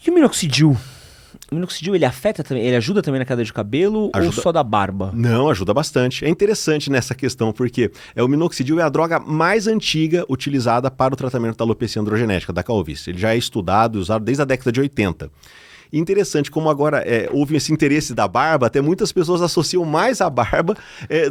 E o minoxidil? O minoxidil, ele afeta também, ele ajuda também na queda de cabelo ou só da barba? Não, ajuda bastante. É interessante nessa questão, porque o minoxidil é a droga mais antiga utilizada para o tratamento da alopecia androgenética, da calvície. Ele já é estudado e usado desde a década de 80. Interessante como agora houve esse interesse da barba, até muitas pessoas associam mais a barba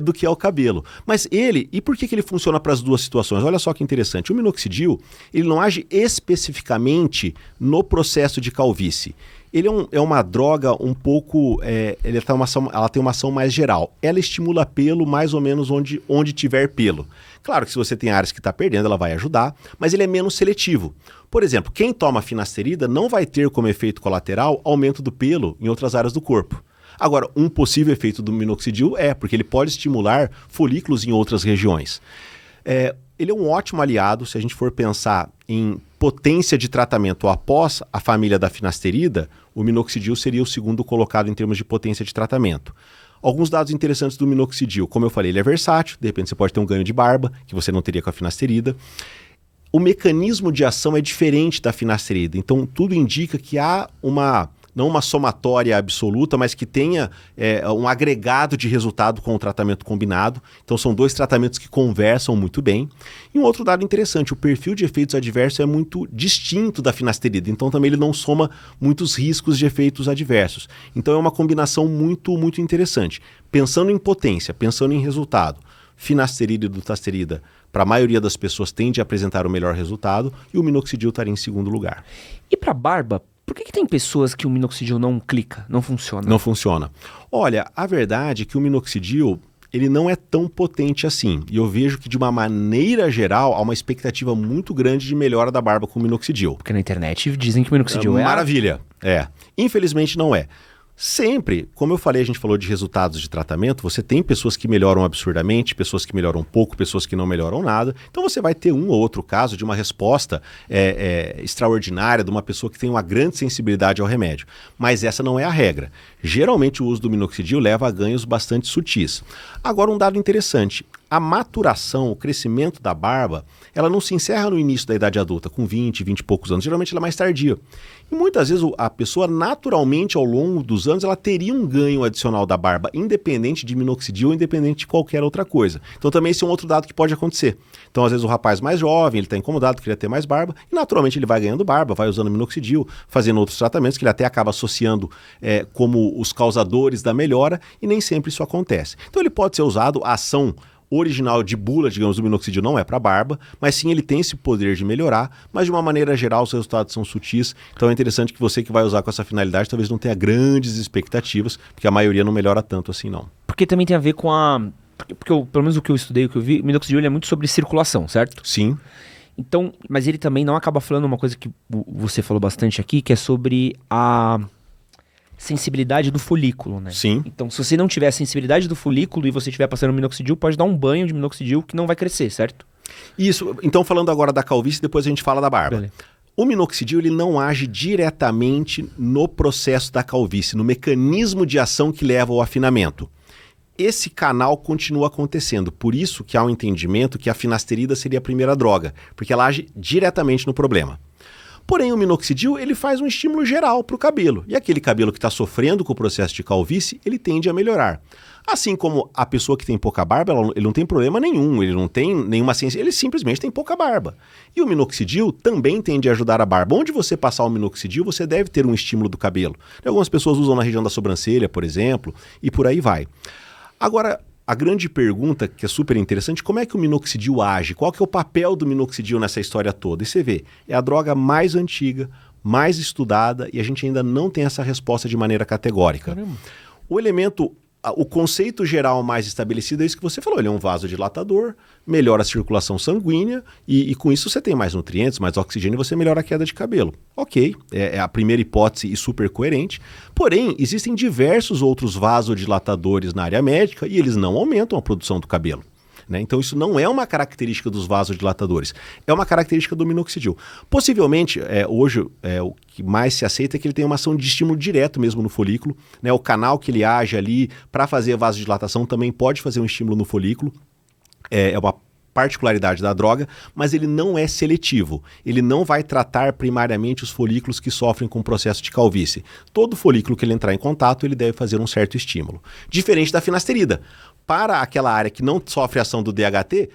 do que ao cabelo. Mas e por que ele funciona para as duas situações? Olha só que interessante, o minoxidil, ele não age especificamente no processo de calvície. Ele é uma droga um pouco, ela tem uma ação mais geral. Ela estimula pelo mais ou menos onde tiver pelo. Claro que se você tem áreas que está perdendo, ela vai ajudar, mas ele é menos seletivo. Por exemplo, quem toma finasterida não vai ter como efeito colateral aumento do pelo em outras áreas do corpo. Agora, um possível efeito do minoxidil porque ele pode estimular folículos em outras regiões. Ele é um ótimo aliado se a gente for pensar em potência de tratamento após a família da finasterida, o minoxidil seria o segundo colocado em termos de potência de tratamento. Alguns dados interessantes do minoxidil, como eu falei, ele é versátil, de repente você pode ter um ganho de barba, que você não teria com a finasterida. O mecanismo de ação é diferente da finasterida, então tudo indica que há não uma somatória absoluta, mas que tenha um agregado de resultado com o tratamento combinado. Então são dois tratamentos que conversam muito bem. E um outro dado interessante, o perfil de efeitos adversos é muito distinto da finasterida, então também ele não soma muitos riscos de efeitos adversos. Então é uma combinação muito, muito interessante. Pensando em potência, pensando em resultado, finasterida e dutasterida, para a maioria das pessoas tende a apresentar o melhor resultado e o minoxidil estaria em segundo lugar. E para barba? Por que tem pessoas que o minoxidil não clica, não funciona? Não funciona. Olha, a verdade é que o minoxidil, ele não é tão potente assim. E eu vejo que, de uma maneira geral, há uma expectativa muito grande de melhora da barba com o minoxidil. Porque na internet dizem que o minoxidil maravilha. Infelizmente não é. Sempre, como eu falei, a gente falou de resultados de tratamento, você tem pessoas que melhoram absurdamente, pessoas que melhoram pouco, pessoas que não melhoram nada. Então você vai ter um ou outro caso de uma resposta extraordinária de uma pessoa que tem uma grande sensibilidade ao remédio. Mas essa não é a regra. Geralmente o uso do minoxidil leva a ganhos bastante sutis. Agora um dado interessante, a maturação, o crescimento da barba, ela não se encerra no início da idade adulta, com 20 e poucos anos, geralmente ela é mais tardia. E muitas vezes a pessoa naturalmente ao longo dos anos ela teria um ganho adicional da barba, independente de minoxidil ou independente de qualquer outra coisa. Então também esse é um outro dado que pode acontecer. Então às vezes o rapaz mais jovem, ele está incomodado, queria ter mais barba, e naturalmente ele vai ganhando barba, vai usando minoxidil, fazendo outros tratamentos que ele até acaba associando como os causadores da melhora, e nem sempre isso acontece. Então ele pode ser usado, a ação original de bula, digamos, do minoxidil não é para barba, mas sim ele tem esse poder de melhorar, mas de uma maneira geral os resultados são sutis, então é interessante que você que vai usar com essa finalidade talvez não tenha grandes expectativas, porque a maioria não melhora tanto assim não. Porque também tem a ver com porque pelo menos o que eu estudei, o que eu vi, o minoxidil ele é muito sobre circulação, certo? Sim. Então, mas ele também não acaba falando uma coisa que você falou bastante aqui, que é sobre a sensibilidade do folículo, né? Sim. Então, se você não tiver a sensibilidade do folículo e você estiver passando minoxidil, pode dar um banho de minoxidil que não vai crescer, certo? Isso. Então, falando agora da calvície, depois a gente fala da barba. Beleza. O minoxidil ele não age diretamente no processo da calvície, no mecanismo de ação que leva ao afinamento. Esse canal continua acontecendo, por isso que há um entendimento que a finasterida seria a primeira droga, porque ela age diretamente no problema. Porém, o minoxidil ele faz um estímulo geral para o cabelo. E aquele cabelo que está sofrendo com o processo de calvície, ele tende a melhorar. Assim como a pessoa que tem pouca barba, ele não tem problema nenhum, ele não tem nenhuma ciência, ele simplesmente tem pouca barba. E o minoxidil também tende a ajudar a barba. Onde você passar o minoxidil, você deve ter um estímulo do cabelo. Algumas pessoas usam na região da sobrancelha, por exemplo, e por aí vai. Agora, a grande pergunta, que é super interessante, como é que o minoxidil age? Qual que é o papel do minoxidil nessa história toda? E você vê, é a droga mais antiga, mais estudada, e a gente ainda não tem essa resposta de maneira categórica. Caramba. O conceito geral mais estabelecido é isso que você falou, ele é um vasodilatador, melhora a circulação sanguínea e com isso você tem mais nutrientes, mais oxigênio e você melhora a queda de cabelo. Ok, é a primeira hipótese e super coerente, porém existem diversos outros vasodilatadores na área médica e eles não aumentam a produção do cabelo. Né? Então isso não é uma característica dos vasodilatadores, é uma característica do minoxidil. Possivelmente, hoje, o que mais se aceita é que ele tem uma ação de estímulo direto mesmo no folículo, né? O canal que ele age ali para fazer a vasodilatação também pode fazer um estímulo no folículo, é uma particularidade da droga, mas ele não é seletivo. Ele não vai tratar primariamente os folículos que sofrem com o processo de calvície. Todo folículo que ele entrar em contato, ele deve fazer um certo estímulo. Diferente da finasterida. Para aquela área que não sofre ação do DHT,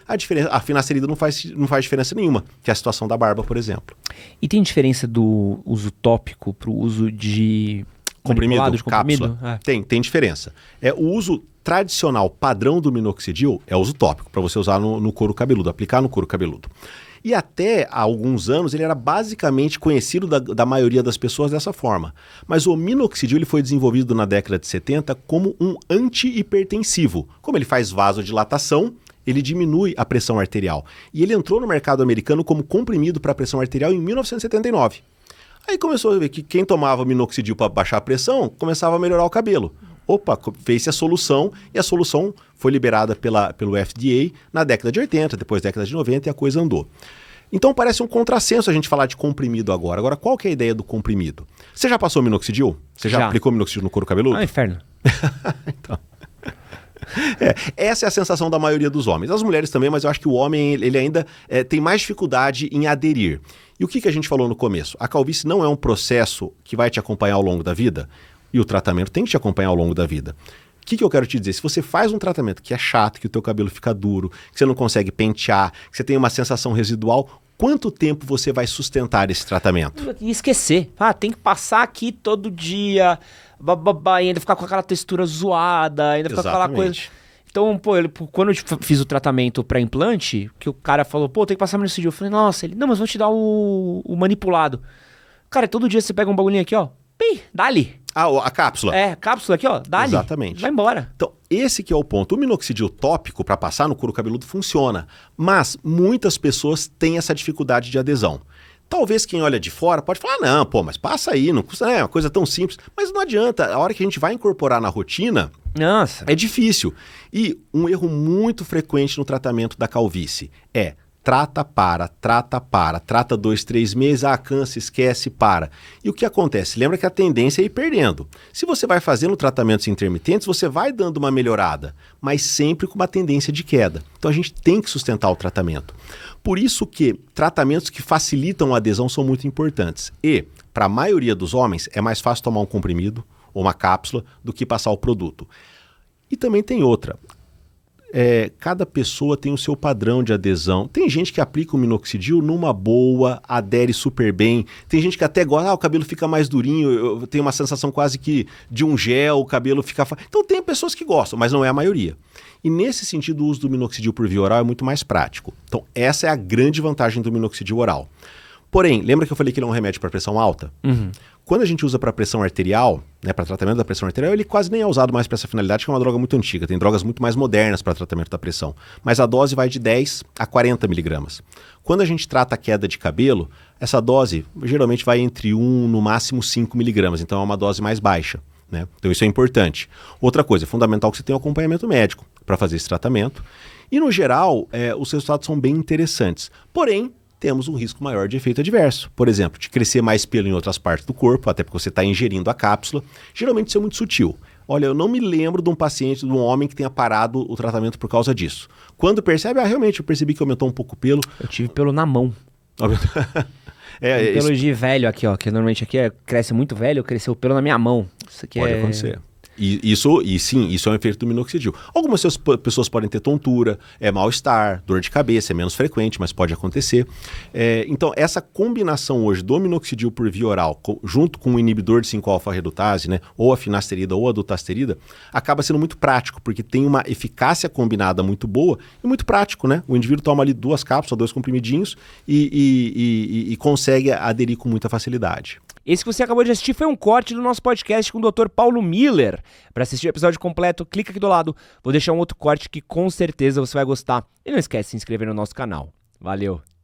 a finasterida não faz diferença nenhuma, que é a situação da barba, por exemplo. E tem diferença do uso tópico para o uso de comprimido? Cápsula? Tem diferença. O uso tradicional padrão do minoxidil é o uso tópico, para você usar no couro cabeludo, aplicar no couro cabeludo. E até há alguns anos ele era basicamente conhecido da maioria das pessoas dessa forma. Mas o minoxidil ele foi desenvolvido na década de 70 como um antihipertensivo. Como ele faz vasodilatação, ele diminui a pressão arterial. E ele entrou no mercado americano como comprimido para pressão arterial em 1979. Aí começou a ver que quem tomava minoxidil para baixar a pressão começava a melhorar o cabelo. Opa, fez-se a solução e a solução foi liberada pelo FDA na década de 80, depois década de 90 e a coisa andou. Então parece um contrassenso a gente falar de comprimido agora. Agora, qual que é a ideia do comprimido? Você já passou minoxidil? Você já aplicou minoxidil no couro cabeludo? Ah, inferno. Então... essa é a sensação da maioria dos homens. As mulheres também, mas eu acho que o homem ele ainda tem mais dificuldade em aderir. E o que a gente falou no começo? A calvície não é um processo que vai te acompanhar ao longo da vida? E o tratamento tem que te acompanhar ao longo da vida. O que eu quero te dizer? Se você faz um tratamento que é chato, que o teu cabelo fica duro, que você não consegue pentear, que você tem uma sensação residual, quanto tempo você vai sustentar esse tratamento? E esquecer. Tem que passar aqui todo dia, e ainda ficar com aquela textura zoada, ainda ficar com aquela coisa... Então, quando eu fiz o tratamento para implante, que o cara falou, tem que passar minoxidil. Eu falei, nossa, não, mas vou te dar o manipulado. Cara, todo dia você pega um bagulhinho aqui, ó, dá-lhe. A cápsula. Cápsula aqui, ó, dá-lhe. Exatamente. Vai embora. Então, esse que é o ponto. O minoxidil tópico para passar no couro cabeludo funciona, mas muitas pessoas têm essa dificuldade de adesão. Talvez quem olha de fora pode falar, não, mas passa aí, não custa, é uma coisa tão simples. Mas não adianta, a hora que a gente vai incorporar na rotina, é difícil. E um erro muito frequente no tratamento da calvície é trata 2, 3 meses, cansa, esquece, para. E o que acontece? Lembra que a tendência é ir perdendo. Se você vai fazendo tratamentos intermitentes, você vai dando uma melhorada, mas sempre com uma tendência de queda. Então a gente tem que sustentar o tratamento. Por isso que tratamentos que facilitam a adesão são muito importantes. E, para a maioria dos homens, é mais fácil tomar um comprimido ou uma cápsula do que passar o produto. E também tem outra. Cada pessoa tem o seu padrão de adesão. Tem gente que aplica o minoxidil numa boa, adere super bem. Tem gente que até gosta, o cabelo fica mais durinho, eu tenho uma sensação quase que de um gel, o cabelo fica... Então tem pessoas que gostam, mas não é a maioria. E nesse sentido, o uso do minoxidil por via oral é muito mais prático. Então essa é a grande vantagem do minoxidil oral. Porém, lembra que eu falei que ele é um remédio para pressão alta? Uhum. Quando a gente usa para pressão arterial, para tratamento da pressão arterial, ele quase nem é usado mais para essa finalidade, que é uma droga muito antiga. Tem drogas muito mais modernas para tratamento da pressão. Mas a dose vai de 10 a 40 miligramas. Quando a gente trata a queda de cabelo, essa dose geralmente vai entre 1, no máximo 5 miligramas. Então é uma dose mais baixa. Então isso é importante. Outra coisa, é fundamental que você tenha um acompanhamento médico para fazer esse tratamento. E no geral, os resultados são bem interessantes. Porém, temos um risco maior de efeito adverso. Por exemplo, de crescer mais pelo em outras partes do corpo, até porque você está ingerindo a cápsula. Geralmente isso é muito sutil. Olha, eu não me lembro de um paciente, de um homem que tenha parado o tratamento por causa disso. Quando percebe, realmente, eu percebi que aumentou um pouco o pelo. Eu tive pelo na mão. Pelo de velho aqui, ó, que normalmente aqui cresce muito velho, cresceu pelo na minha mão. Isso aqui pode acontecer. Isso é um efeito do minoxidil. Algumas pessoas podem ter tontura, mal-estar, dor de cabeça, é menos frequente, mas pode acontecer. Então, essa combinação hoje do minoxidil por via oral, junto com o inibidor de 5-alfa-redutase, ou a finasterida ou a dutasterida, acaba sendo muito prático, porque tem uma eficácia combinada muito boa e muito prático, né? O indivíduo toma ali 2 cápsulas, 2 comprimidinhos e consegue aderir com muita facilidade. Esse que você acabou de assistir foi um corte do nosso podcast com o Dr. Paulo Miller. Para assistir o episódio completo, clica aqui do lado. Vou deixar um outro corte que com certeza você vai gostar. E não esquece de se inscrever no nosso canal. Valeu!